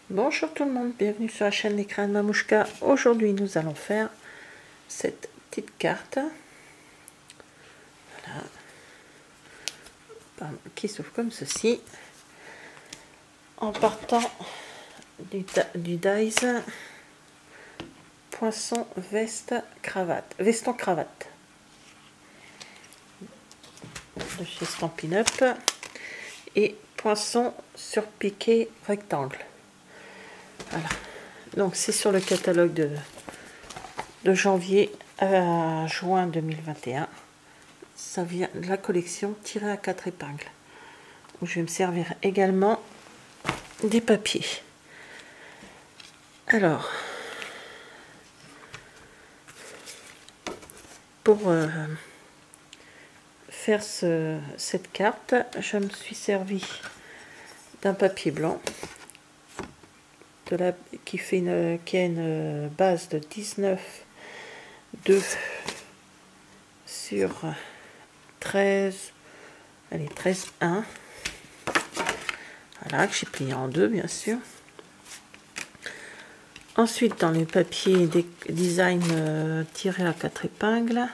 Bonjour tout le monde, bienvenue sur la chaîne Les Crayons de Mamouchka. Aujourd'hui nous allons faire cette petite carte, voilà, qui s'ouvre comme ceci, en partant du dies poisson veston cravate de chez Stampin' Up et poisson surpiqué rectangle. Voilà, donc c'est sur le catalogue de janvier à juin 2021. Ça vient de la collection tirée à 4 épingles, où je vais me servir également des papiers. Alors, pour faire cette carte, je me suis servi d'un papier blanc qui a une base de 19,2 sur 13, allez, 13,1. Voilà, que j'ai plié en deux, bien sûr. Ensuite, dans les papiers design tirés à 4 épingles,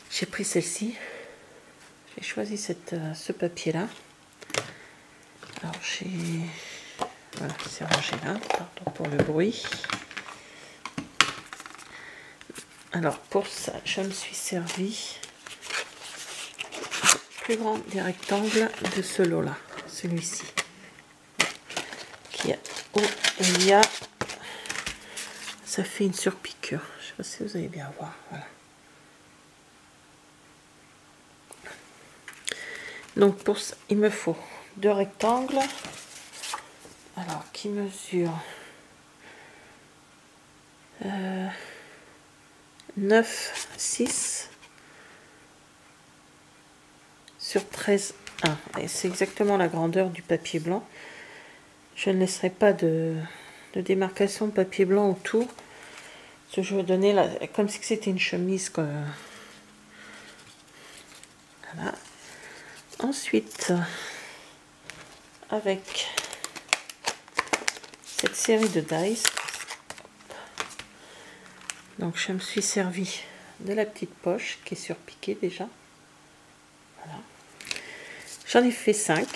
j'ai pris celle-ci. J'ai choisi ce papier-là. Alors, voilà, c'est rangé là, pardon pour le bruit. Alors, pour ça, je me suis servi plus grand des rectangles de ce lot-là, celui-ci. Où il y a, ça fait une surpiqûre. Je ne sais pas si vous allez bien voir. Voilà. Donc pour ça, il me faut deux rectangles. Alors qui mesurent 9, 6 sur 13,1. Et c'est exactement la grandeur du papier blanc. Je ne laisserai pas de démarcation de papier blanc autour. Parce que je vais donner comme si c'était une chemise. Voilà. Ensuite, avec cette série de dies, donc je me suis servi de la petite poche qui est surpiquée déjà. Voilà. J'en ai fait 5.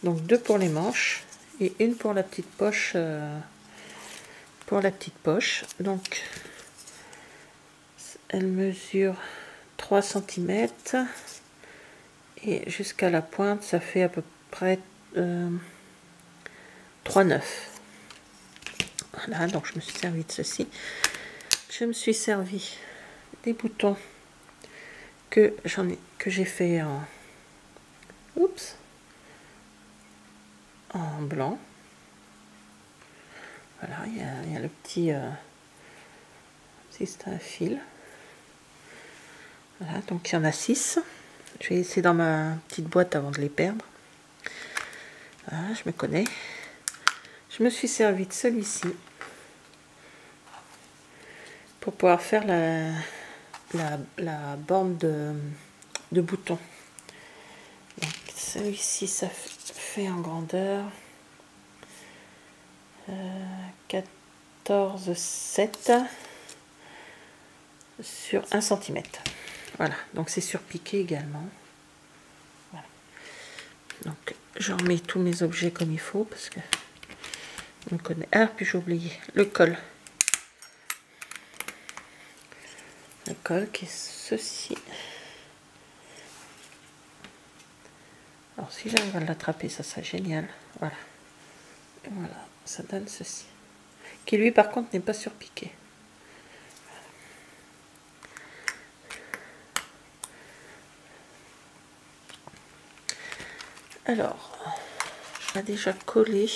Donc 2 pour les manches et une pour la petite poche. Donc elle mesure 3 cm et jusqu'à la pointe ça fait à peu près 3,9. Voilà, donc je me suis servi de ceci. Je me suis servi des boutons que j'ai fait en blanc. Voilà, il y a le petit c'est un fil. Voilà, donc il y en a 6. Je vais laisser dans ma petite boîte avant de les perdre. Voilà, je me connais. Je me suis servi de celui-ci pour pouvoir faire la bande de boutons. Donc celui-ci, ça fait en grandeur 14,7 sur 1 cm. Voilà, donc c'est surpiqué également. Voilà. Donc j'en remets tous mes objets comme il faut parce que on connaît. Ah, puis j'ai oublié le col. Le col qui est ceci. Alors si j'arrive à l'attraper, ça serait génial. Voilà. Et voilà, ça donne ceci. Qui lui par contre n'est pas surpiqué. Alors, je vais déjà coller.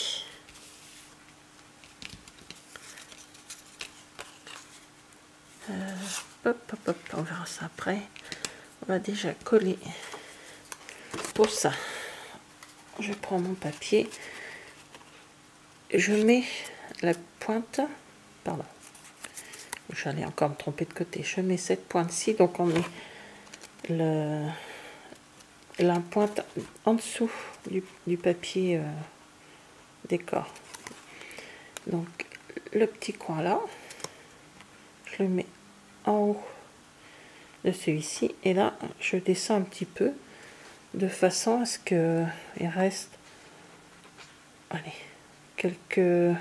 On verra ça après. On va déjà coller. Pour ça, je prends mon papier. Je mets la pointe. Pardon. J'allais encore me tromper de côté. Je mets cette pointe-ci. Donc on met la pointe en dessous du papier décor. Donc le petit coin là, je le mets en haut de celui-ci et là je descends un petit peu de façon à ce que il reste, allez, quelques,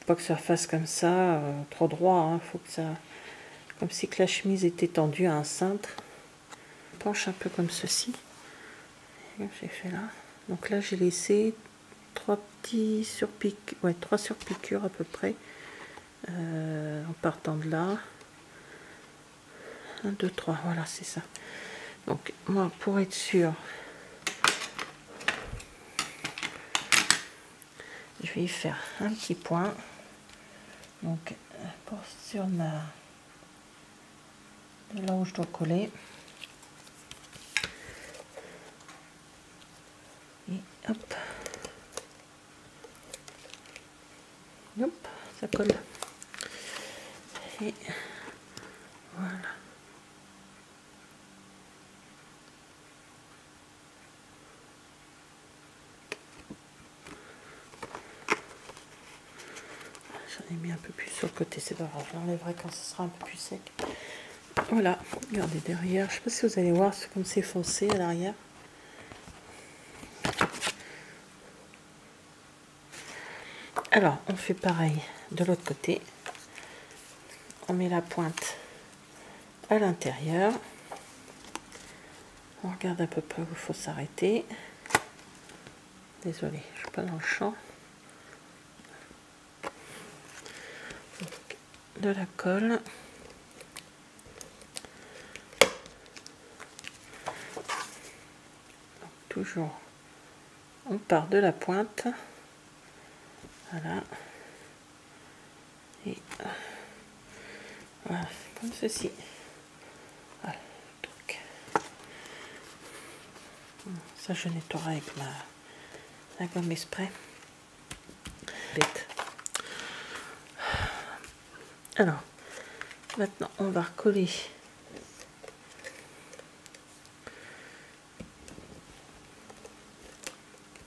pas que ça fasse comme ça trop droit, hein. Faut que ça, comme si que la chemise était tendue à un cintre. Penche un peu comme ceci. J'ai fait là. Donc là j'ai laissé 3 petits surpiqûres, ouais, 3 surpiqûres à peu près, en partant de là. 1, 2, 3, voilà, c'est ça. Donc moi, pour être sûr, je vais y faire un petit point. Donc sur de là où je dois coller. Et hop. Hop, ça colle. Et voilà. J'en ai mis un peu plus sur le côté, c'est pas grave, j'enlèverai quand ce sera un peu plus sec. Voilà, regardez derrière, je sais pas si vous allez voir comme c'est foncé à l'arrière. Alors, on fait pareil de l'autre côté. On met la pointe à l'intérieur. On regarde à peu près où il faut s'arrêter. Désolée, je suis pas dans le champ. Donc, de la colle. Donc, toujours, on part de la pointe. Voilà. Et voilà, comme ceci. Voilà. Donc, ça, je nettoierai avec la gomme spray. Bête. Alors, maintenant, on va recoller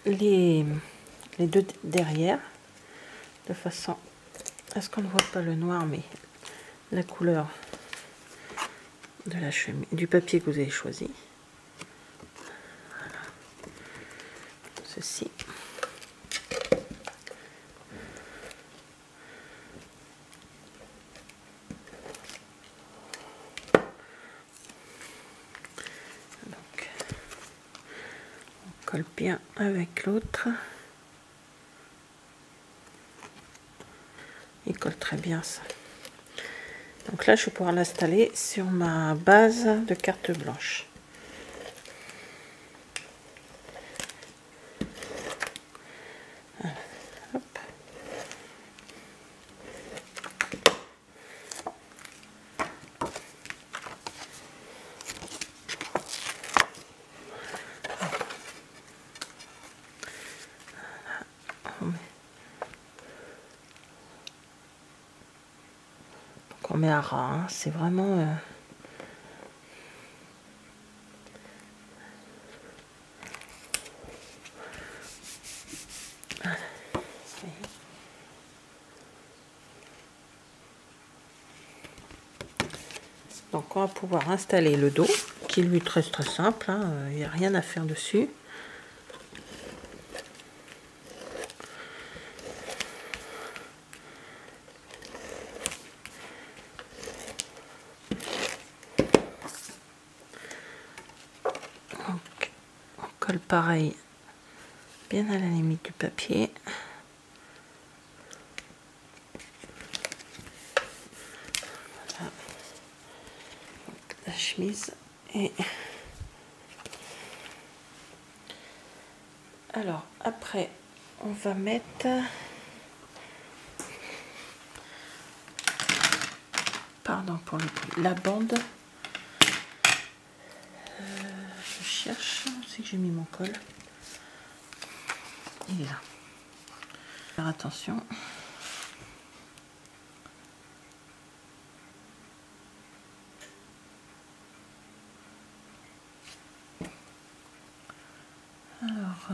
les deux derrière, de façon à ce qu'on ne voit pas le noir, mais la couleur de la chemise, du papier que vous avez choisi. Voilà. Ceci. Donc, on colle bien avec l'autre. Il colle très bien ça. Donc là, je vais pouvoir l'installer sur ma base de carte blanche. Voilà. Hop. On met à ras, hein. C'est vraiment donc on va pouvoir installer le dos, qui lui est très simple, hein. Il n'y a rien à faire dessus. Donc, on colle pareil, bien à la limite du papier. Voilà. Donc, la chemise et alors après on va mettre, pardon pour la bande, je cherche, c'est que j'ai mis mon col, il est là. Faire attention. Alors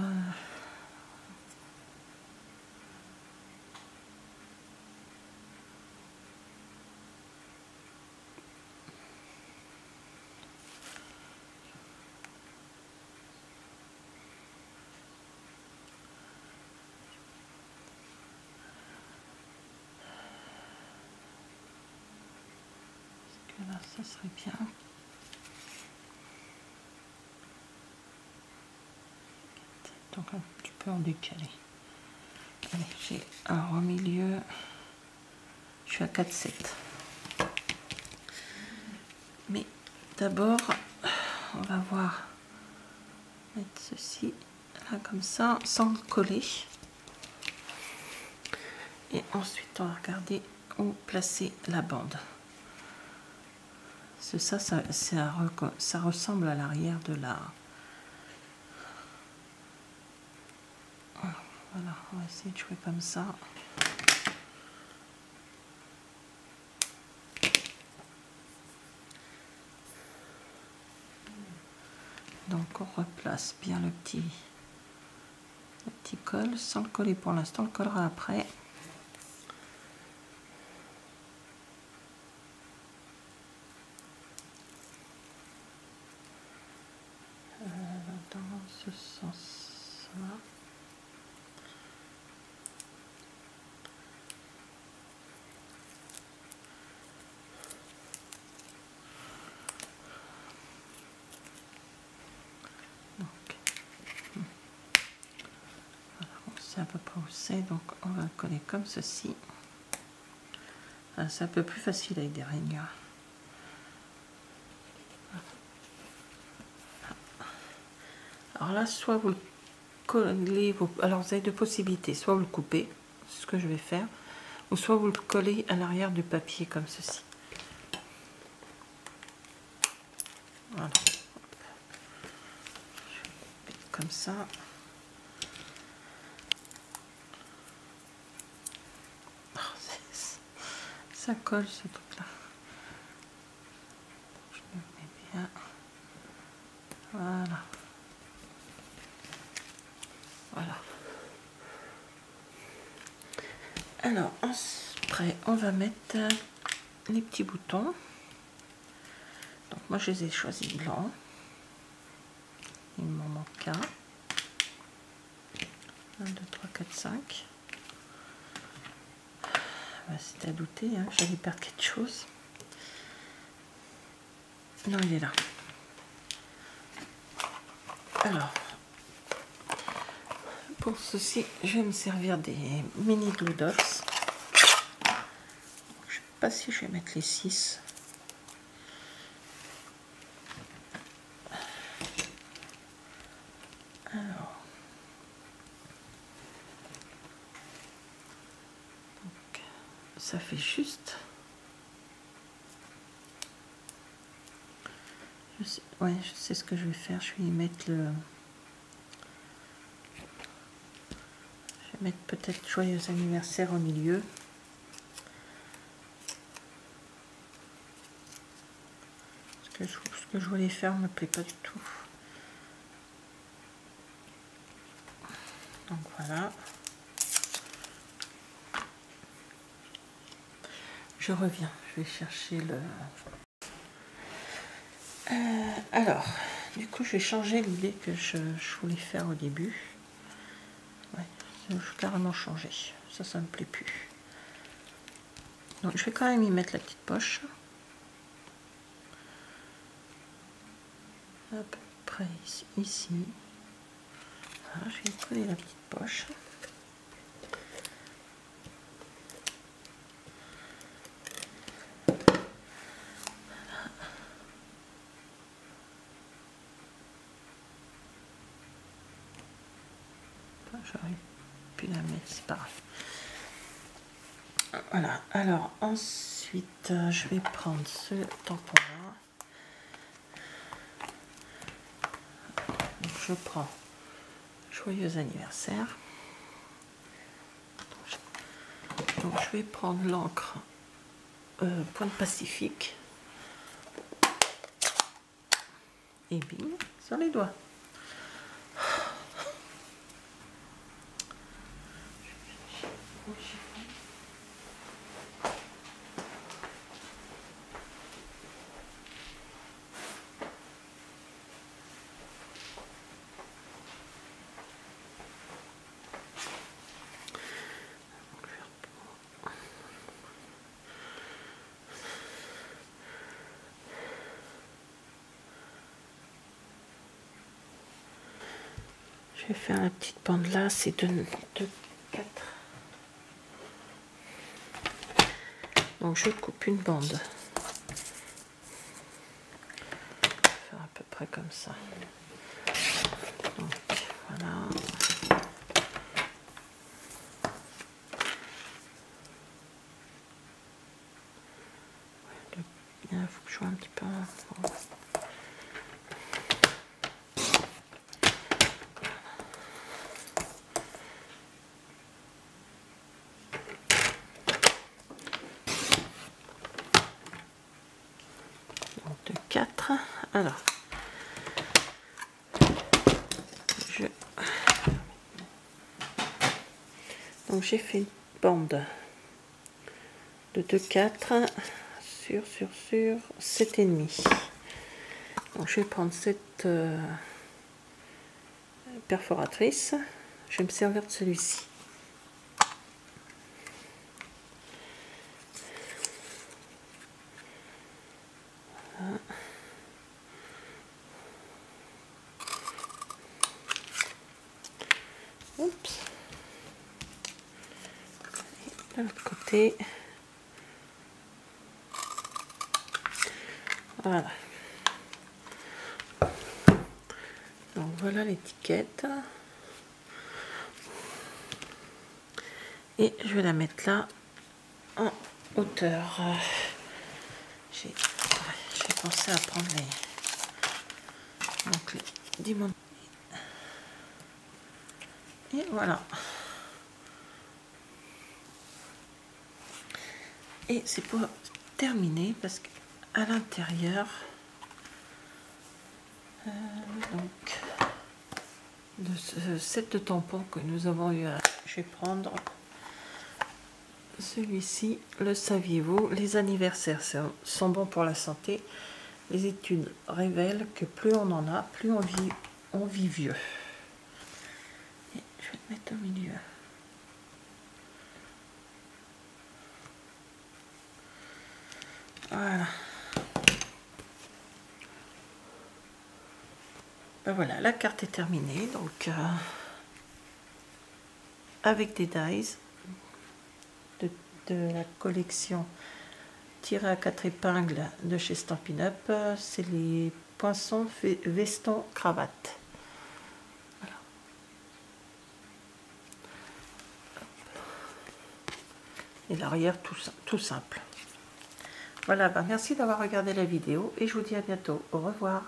Voilà, ça serait bien. Donc un petit peu en décalé. Allez, j'ai un au milieu. Je suis à 4,7. Mais d'abord, on va voir mettre ceci là comme ça, sans le coller. Et ensuite, on va regarder où placer la bande. Ça ressemble à l'arrière de la... Voilà, on va essayer de jouer comme ça. Donc on replace bien le petit col sans le coller pour l'instant, on le collera après. Dans ce sens-là. À peu près où c'est, donc on va coller comme ceci. C'est un peu plus facile avec des rainures. Alors là, soit vous le collez, alors vous avez deux possibilités, soit vous le coupez, c'est ce que je vais faire, ou soit vous le collez à l'arrière du papier comme ceci. Voilà. Comme ça. Ça colle ce truc là. Je me mets bien. Voilà. Voilà. Alors après on va mettre les petits boutons. Donc moi je les ai choisis blancs. Il m'en manque un. 1, 2, 3, 4, 5. C'était à douter, hein, j'allais perdre quelque chose. Non, il est là. Alors, pour ceci, je vais me servir des mini glue dots. Je ne sais pas si je vais mettre les 6. Alors, donc, ça fait juste... Ouais, je sais ce que je vais faire. Je vais y mettre le... Je vais mettre peut-être joyeux anniversaire au milieu. Parce que ce que je voulais faire ne me plaît pas du tout. Donc voilà. Je reviens. Je vais chercher le... alors, du coup, je vais changer l'idée que je voulais faire au début. Ouais, je vais carrément changer. Ça me plaît plus. Donc, je vais quand même y mettre la petite poche. À peu près ici. Voilà, je vais coller la petite poche. J'aurais pu la mettre, c'est pas grave. Voilà, alors ensuite je vais prendre ce tampon là. Donc, je prends joyeux anniversaire. Donc je vais prendre l'encre Pointe Pacifique et bim sur les doigts. Je vais faire la petite bande là, c'est de 4. Donc je coupe une bande. Faire à peu près comme ça. Donc voilà. Il faut que je joue un petit peu. Bon. De 4. Alors, donc j'ai fait une bande de 2,4 sur 7,5. Donc je vais prendre cette perforatrice. Je vais me servir de celui-ci. Voilà. Oups. Et de l'autre côté. Voilà. Donc voilà l'étiquette. Et je vais la mettre là en hauteur. J'ai pensé à prendre les dimensions. Et voilà. Et c'est pour terminer parce qu'à l'intérieur, donc de ce set de tampons que nous avons eu, je vais prendre celui-ci. Le saviez-vous, les anniversaires sont bons pour la santé. Les études révèlent que plus on en a, plus on vit vieux. Et je vais le mettre au milieu. Voilà. Ben voilà, la carte est terminée. Donc, avec des dies de la collection tirée à 4 épingles de chez Stampin' Up. C'est les poinçons veston cravate. Voilà. Et l'arrière tout simple. Voilà, ben merci d'avoir regardé la vidéo et je vous dis à bientôt. Au revoir.